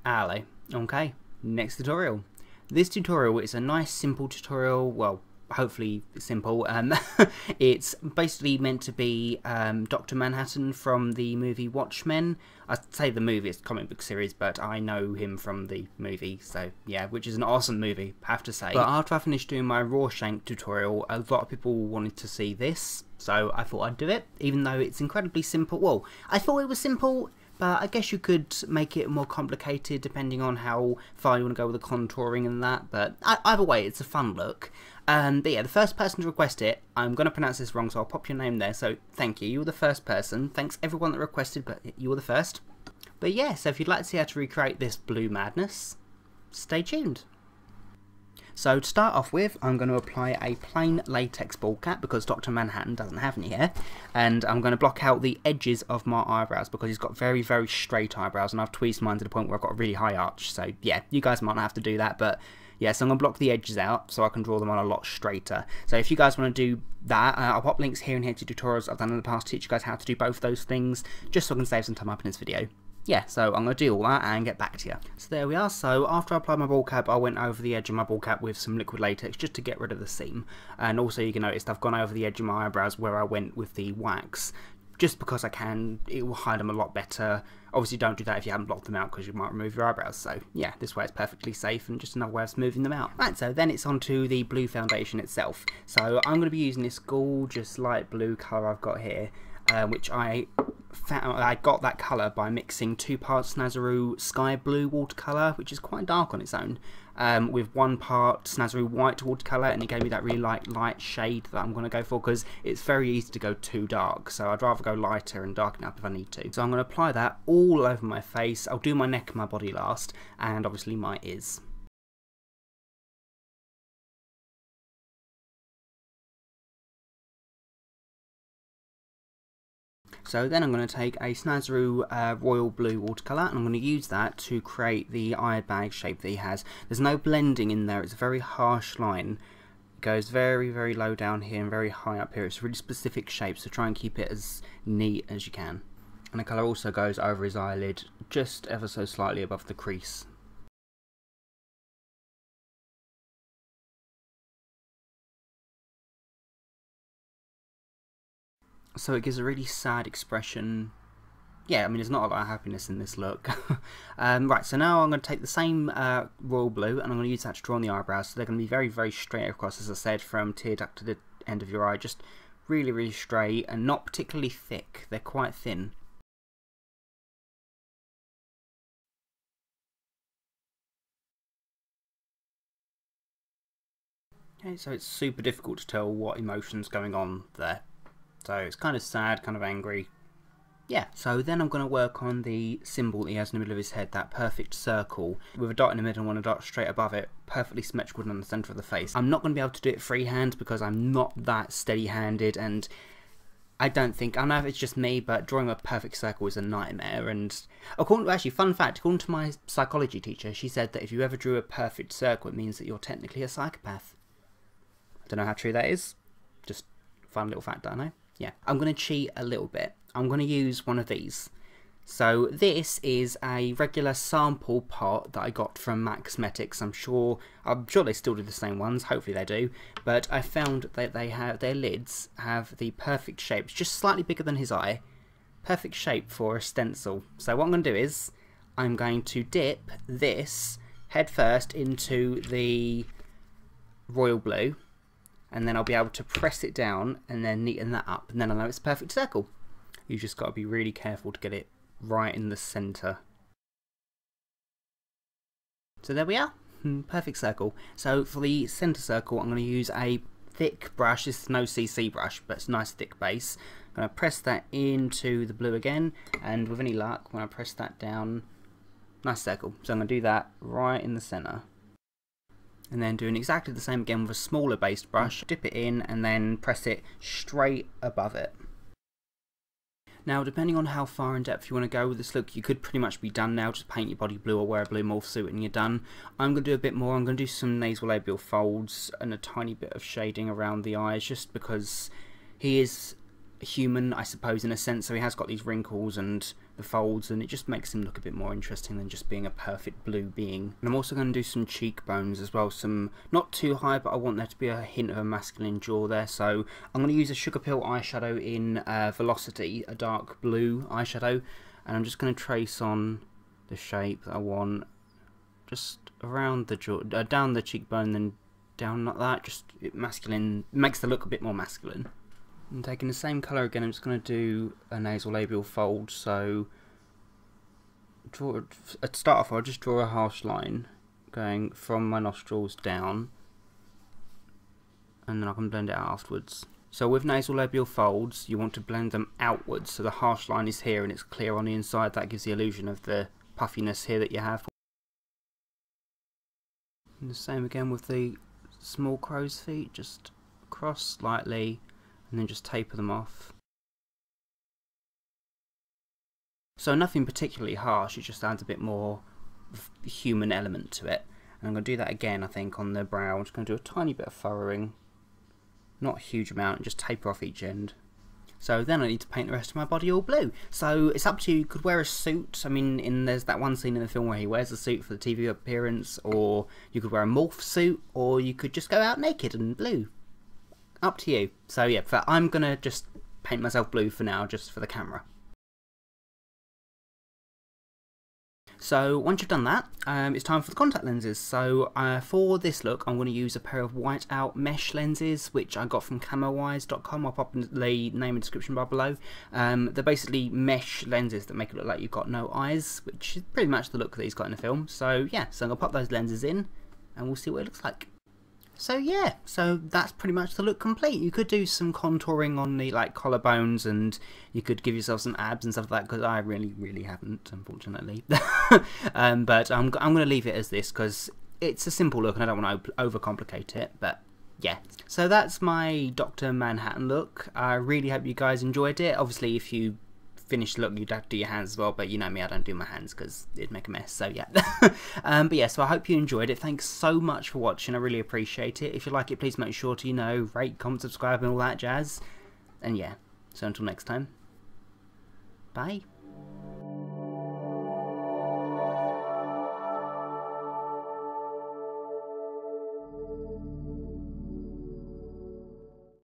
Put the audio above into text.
Ali. Okay, next tutorial. This tutorial is a nice simple tutorial, well, hopefully simple. It's basically meant to be Dr. Manhattan from the movie Watchmen. I say the movie, it's a comic book series, but I know him from the movie, so yeah, which is an awesome movie, I have to say. But after I finished doing my Rorschach tutorial, a lot of people wanted to see this, so I thought I'd do it, even though it's incredibly simple. Well, I thought it was simple, but I guess you could make it more complicated depending on how far you want to go with the contouring and that, but either way, it's a fun look. But yeah, the first person to request it, I'm going to pronounce this wrong, so I'll pop your name there, so thank you. You were the first person. Thanks everyone that requested, but you were the first. But yeah, so if you'd like to see how to recreate this blue madness, stay tuned. So to start off with, I'm going to apply a plain latex ball cap because Dr. Manhattan doesn't have any hair, and I'm going to block out the edges of my eyebrows because he's got very, very straight eyebrows, and I've tweezed mine to the point where I've got a really high arch. So yeah, you guys might not have to do that, but yeah, so I'm going to block the edges out so I can draw them on a lot straighter. So if you guys want to do that, I'll pop links here and here to tutorials I've done in the past to teach you guys how to do both those things, just so I can save some time up in this video. Yeah, so I'm going to do all that and get back to you. So there we are. So after I applied my ball cap, I went over the edge of my ball cap with some liquid latex just to get rid of the seam. And also you can notice I've gone over the edge of my eyebrows where I went with the wax, just because I can. It will hide them a lot better. Obviously don't do that if you haven't blocked them out because you might remove your eyebrows. So yeah, this way it's perfectly safe and just another way of smoothing them out. Right, so then it's onto the blue foundation itself. So I'm going to be using this gorgeous light blue colour I've got here, which I got that colour by mixing 2 parts Snazaroo sky blue watercolour, which is quite dark on its own, with 1 part Snazaroo white watercolour, and it gave me that really light shade that I'm going to go for because it's very easy to go too dark, so I'd rather go lighter and darken up if I need to. So I'm going to apply that all over my face. I'll do my neck and my body last, and obviously my ears. So then I'm going to take a Snazaroo royal blue watercolour, and I'm going to use that to create the eye bag shape that he has. There's no blending in there, it's a very harsh line. It goes very, very low down here and very high up here. It's a really specific shape, so try and keep it as neat as you can. And the colour also goes over his eyelid, just ever so slightly above the crease. So it gives a really sad expression. Yeah, I mean, there's not a lot of happiness in this look. Right, so now I'm going to take the same royal blue and I'm going to use that to draw on the eyebrows. So they're going to be very, very straight across, as I said, from tear duct to the end of your eye. Just really, really straight and not particularly thick. They're quite thin. Okay, so it's super difficult to tell what emotion's going on there. So it's kind of sad, kind of angry. Yeah, so then I'm going to work on the symbol that he has in the middle of his head, that perfect circle, with a dot in the middle and one dot straight above it, perfectly symmetrical on the centre of the face. I'm not going to be able to do it freehand because I'm not that steady-handed, and I don't think, I don't know if it's just me, but drawing a perfect circle is a nightmare. And actually, fun fact, according to my psychology teacher, she said that if you ever drew a perfect circle, it means that you're technically a psychopath. I don't know how true that is, just fun little fact that I know. Yeah, I'm going to cheat a little bit. I'm going to use one of these. So this is a regular sample pot that I got from Max Cosmetics. I'm sure they still do the same ones. Hopefully they do. But I found that they have their lids have the perfect shape. It's just slightly bigger than his eye. Perfect shape for a stencil. So what I'm going to do is I'm going to dip this head first into the royal blue. And then I'll be able to press it down and then neaten that up, and then I know it's a perfect circle. You just got to be really careful to get it right in the centre. So there we are, perfect circle. So for the centre circle, I'm going to use a thick brush. This is no CC brush, but it's a nice thick base. I'm going to press that into the blue again, and with any luck, when I press that down, nice circle. So I'm going to do that right in the centre. And then doing exactly the same again with a smaller based brush, dip it in and then press it straight above it. Now, depending on how far in depth you want to go with this look, you could pretty much be done now. Just paint your body blue or wear a blue morph suit and you're done. I'm going to do a bit more. I'm going to do some nasolabial folds and a tiny bit of shading around the eyes, just because he is human, I suppose, in a sense. So he has got these wrinkles and the folds, and it just makes him look a bit more interesting than just being a perfect blue being. And I'm also going to do some cheekbones as well, some not too high, but I want there to be a hint of a masculine jaw there. So I'm going to use a Sugar Pill eyeshadow in Velocity, a dark blue eyeshadow, and I'm just going to trace on the shape that I want, just around the jaw, down the cheekbone, then down like that. Just masculine, makes the look a bit more masculine. And taking the same colour again, I'm just going to do a nasolabial fold. So to start off, I'll just draw a harsh line going from my nostrils down, and then I can blend it out afterwards. So with nasolabial folds, you want to blend them outwards, so the harsh line is here and it's clear on the inside. That gives the illusion of the puffiness here that you have. And the same again with the small crow's feet, just cross slightly and then just taper them off. So nothing particularly harsh, it just adds a bit more human element to it. And I'm going to do that again, I think, on the brow. I'm just going to do a tiny bit of furrowing, not a huge amount, and just taper off each end. So then I need to paint the rest of my body all blue. So it's up to you. You could wear a suit. I mean, there's that one scene in the film where he wears a suit for the TV appearance, or you could wear a morph suit, or you could just go out naked and blue. Up to you. So yeah, I'm going to just paint myself blue for now, just for the camera. So once you've done that, it's time for the contact lenses. So for this look, I'm going to use a pair of whiteout mesh lenses, which I got from camowise.com. I'll pop in the name and description bar below. They're basically mesh lenses that make it look like you've got no eyes, which is pretty much the look that he's got in the film. So yeah, so I'm going to pop those lenses in, and we'll see what it looks like. So yeah, so that's pretty much the look complete. You could do some contouring on the collarbones, and you could give yourself some abs and stuff like that, because I really haven't, unfortunately. But I'm going to leave it as this because it's a simple look and I don't want to overcomplicate it. But yeah, so that's my Dr. Manhattan look. I really hope you guys enjoyed it. Obviously, if you finished look, you'd have to do your hands as well, but you know me, I don't do my hands because it'd make a mess. So yeah. But yeah, so I hope you enjoyed it. Thanks so much for watching. I really appreciate it. If you like it, please make sure to rate, comment, subscribe and all that jazz. And yeah, so until next time, bye.